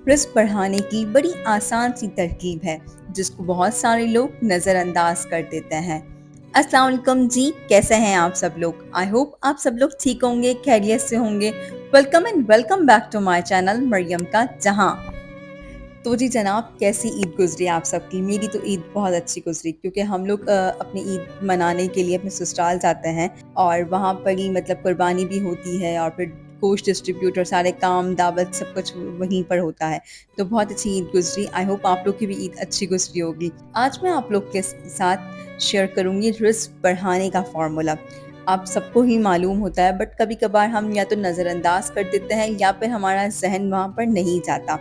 Risk बढ़ाने की बड़ी आसान सी तरकीब है जिसको बहुत सारे लोग नज़रअंदाज कर देते हैं। अस्सलाम वालेकुम जी, कैसे हैं आप सब लोग? आई होप आप सब लोग ठीक होंगे, खैरियत से होंगे। Welcome and welcome back to my channel Maryam का जहां। तो जी जनाब, कैसी ईद गुजरी आप सबकी? मेरी तो ईद बहुत अच्छी गुजरी क्योंकि हम लोग अपनी ईद मनाने के लिए अपने ससुराल जाते हैं और वहाँ पर ही मतलब कुर्बानी भी होती है और फिर गोश्त डिस्ट्रीब्यूट और सारे काम दावत सब कुछ वहीं पर होता है। तो बहुत अच्छी ईद गुजरी। आई होप आप लोग की भी ईद अच्छी गुजरी होगी। आज मैं आप लोग के साथ शेयर करूँगी रिस्क बढ़ाने का फार्मूला। आप सबको ही मालूम होता है बट कभी कभार हम या तो नज़रअंदाज कर देते हैं या फिर हमारा जहन वहाँ पर नहीं जाता।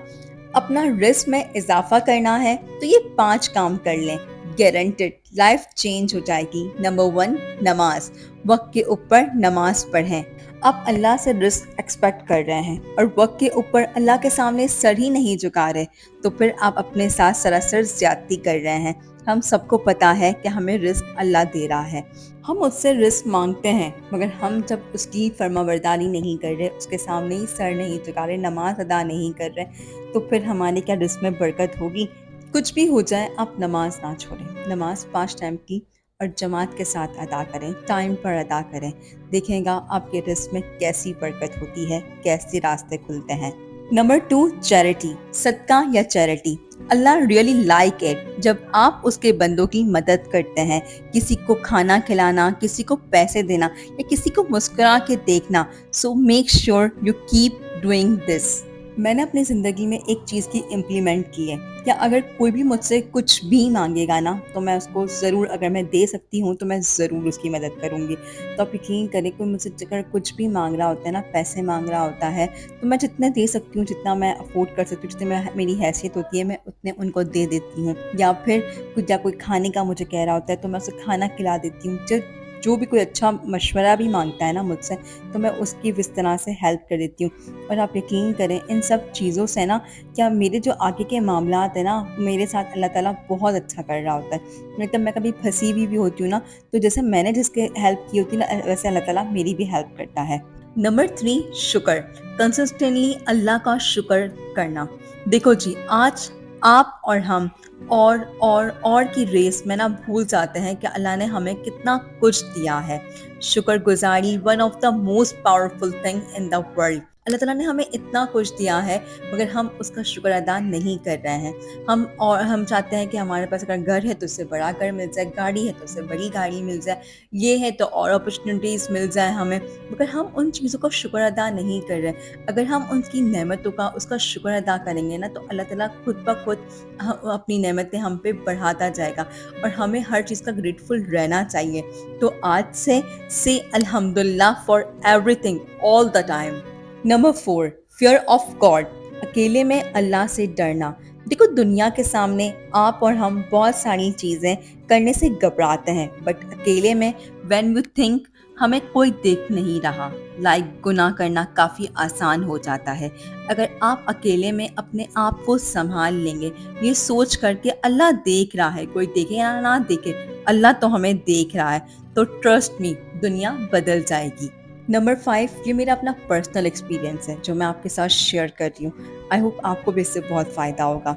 अपना रिस्क में इजाफा करना है तो ये 5 काम कर लें, गारंटेड लाइफ चेंज हो जाएगी। नंबर 1, नमाज। वक्त के ऊपर नमाज पढ़ें। आप अल्लाह से रिस्क एक्सपेक्ट कर रहे हैं और वक्त के ऊपर अल्लाह के सामने सर ही नहीं झुका रहे, तो फिर आप अपने साथ सरासर ज्यादती कर रहे हैं। हम सबको पता है कि हमें रिस्क अल्लाह दे रहा है, हम उससे रिस्क मांगते हैं, मगर हम जब उसकी फर्माबरदारी नहीं कर रहे, उसके सामने ही सर नहीं झुका रहे, नमाज अदा नहीं कर रहे, तो फिर हमारे क्या रिस्क में बरकत होगी? कुछ भी हो जाए आप नमाज ना छोड़ें। नमाज 5 टाइम की और जमात के साथ अदा करें, टाइम पर अदा करें। देखेगा आपके रिस्क में कैसी बरकत होती है, कैसे रास्ते खुलते हैं। नंबर 2, चैरिटी, सदका या charity. Allah really like it जब आप उसके बंदों की मदद करते हैं। किसी को खाना खिलाना, किसी को पैसे देना या किसी को मुस्कुरा के देखना। So make sure you keep doing this. मैंने अपनी ज़िंदगी में एक चीज़ की इम्प्लीमेंट की है कि अगर कोई भी मुझसे कुछ भी मांगेगा ना, तो मैं उसको ज़रूर, अगर मैं दे सकती हूँ तो मैं ज़रूर उसकी मदद करूँगी। तो आप यकीन करें, कोई मुझसे अगर कुछ भी मांग रहा होता है ना, पैसे मांग रहा होता है, तो मैं जितना दे सकती हूँ, जितना मैं अफोर्ड कर सकती हूँ, जितनी मेरी हैसियत होती है, मैं उतने उनको दे देती हूँ। या फिर कुछ, या कोई खाने का मुझे कह रहा होता है तो मैं उसे खाना खिला देती हूँ। जो भी कोई अच्छा मशवरा भी मांगता है ना मुझसे, तो मैं उसकी इस तरह से हेल्प कर देती हूँ। और आप यकीन करें, इन सब चीज़ों से ना, क्या मेरे जो आगे के मामलात है ना, मेरे साथ अल्लाह ताला बहुत अच्छा कर रहा होता है। मतलब मैं कभी फंसी भी होती हूँ ना, तो जैसे मैंने जिसके हेल्प की होती है ना, वैसे अल्लाह ताला मेरी भी हेल्प करता है। नंबर 3, शुक्र। कंसिस्टेंटली अल्लाह का शुक्र करना। देखो जी, आज आप और हम और की रेस में ना भूल जाते हैं कि अल्लाह ने हमें कितना कुछ दिया है। शुक्रगुजारी one of the most powerful thing in the world. अल्लाह ताला ने हमें इतना कुछ दिया है, मगर हम उसका शुक्र अदा नहीं कर रहे हैं। हम चाहते हैं कि हमारे पास अगर घर है तो उससे बड़ा घर मिल जाए, गाड़ी है तो उससे बड़ी गाड़ी मिल जाए, ये है तो और अपॉर्चुनिटीज़ मिल जाए हमें, मगर हम उन चीज़ों का शुक्र अदा नहीं कर रहे। अगर हम उनकी नेमतों का, उसका शुक्र अदा करेंगे ना, तो अल्लाह ताला खुद ब खुद अपनी नेमतें हम पे बढ़ाता जाएगा और हमें हर चीज़ का ग्रेटफुल रहना चाहिए। तो आज से अल्हम्दुलिल्लाह for everything all the time. Number 4, fear of God. अकेले में अल्लाह से डरना। देखो, दुनिया के सामने आप और हम बहुत सारी चीज़ें करने से घबराते हैं, बट अकेले में व्हेन वी थिंक हमें कोई देख नहीं रहा, लाइक गुनाह करना काफ़ी आसान हो जाता है। अगर आप अकेले में अपने आप को संभाल लेंगे, ये सोच कर के अल्लाह देख रहा है, कोई देखे या ना देखे, अल्लाह तो हमें देख रहा है, तो ट्रस्ट मी, दुनिया बदल जाएगी। नंबर 5, ये मेरा अपना पर्सनल एक्सपीरियंस है जो मैं आपके साथ शेयर कर रही हूँ। आई होप आपको भी इससे बहुत फ़ायदा होगा।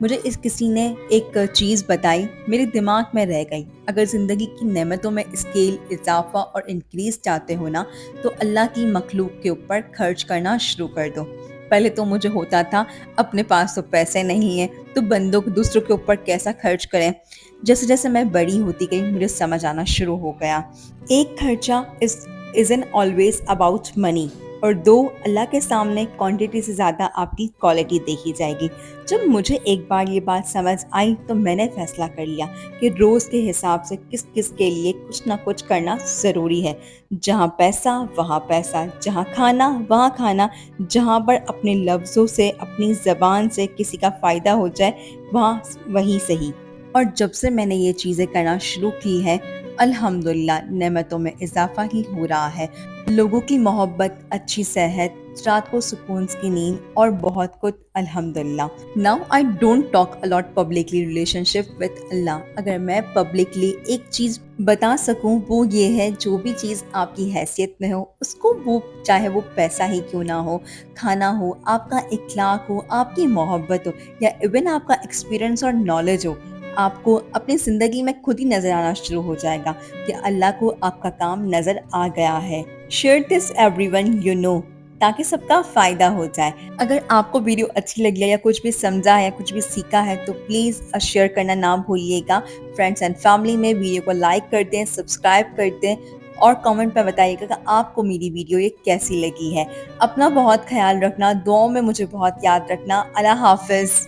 मुझे इस किसी ने एक चीज़ बताई, मेरे दिमाग में रह गई। अगर ज़िंदगी की नेमतों में स्केल, इजाफा और इंक्रीज़ चाहते हो ना, तो अल्लाह की मखलूक के ऊपर खर्च करना शुरू कर दो। पहले तो मुझे होता था, अपने पास तो पैसे नहीं है, तो बंदों को, दूसरों के ऊपर कैसा खर्च करें। जैसे जैसे मैं बड़ी होती गई, मुझे समझ आना शुरू हो गया, एक खर्चा isn't always about money। और दो, अल्लाह के सामने क्वांटिटी से ज़्यादा आपकी क्वालिटी देखी जाएगी। जब मुझे एक बार ये बात समझ आई, तो मैंने फैसला कर लिया कि रोज़ के हिसाब से किस किस के लिए कुछ ना कुछ करना ज़रूरी है। जहाँ पैसा वहाँ पैसा, जहाँ खाना वहाँ खाना, जहाँ पर अपने लफ्ज़ों से, अपनी ज़बान से किसी का फ़ायदा हो जाए, वहाँ वही सही। और जब से मैंने ये चीज़ें करना शुरू की है, अल्हम्दुलिल्लाह नेमतों में इजाफा ही हो रहा है। लोगों की मोहब्बत, अच्छी सेहत, رات کو سکون کی نیند اور بہت کچھ الحمدللہ۔ Now I don't talk a lot publicly relationship with Allah. اگر میں پبلکلی ایک چیز بتا سکوں وہ یہ ہے، جو بھی چیز آپ کی حیثیت میں ہو اس کو، وہ چاہے وہ پیسہ ہی کیوں نہ ہو، کھانا ہو، آپ کا اخلاق ہو، آپ کی محبت ہو، یا ایون آپ کا ایکسپیرئنس اور نالج ہو، آپ کو اپنی زندگی میں خود ہی نظر آنا شروع ہو جائے گا کہ اللہ کو آپ کا کام نظر آ گیا ہے۔ Share this everyone you know, تاکہ سب کا فائدہ ہو جائے۔ اگر آپ کو ویڈیو اچھی لگی ہے یا کچھ بھی سمجھا ہے، کچھ بھی سیکھا ہے، تو پلیز شیئر کرنا نہ بھولیے گا۔ فرینڈس اینڈ فیملی میں ویڈیو کو لائک کر دیں، سبسکرائب کر دیں، اور کامنٹ پہ بتائیے گا کہ آپ کو میری ویڈیو یہ کیسی لگی ہے۔ اپنا بہت خیال رکھنا، دعاؤں میں مجھے بہت یاد رکھنا۔ اللہ حافظ۔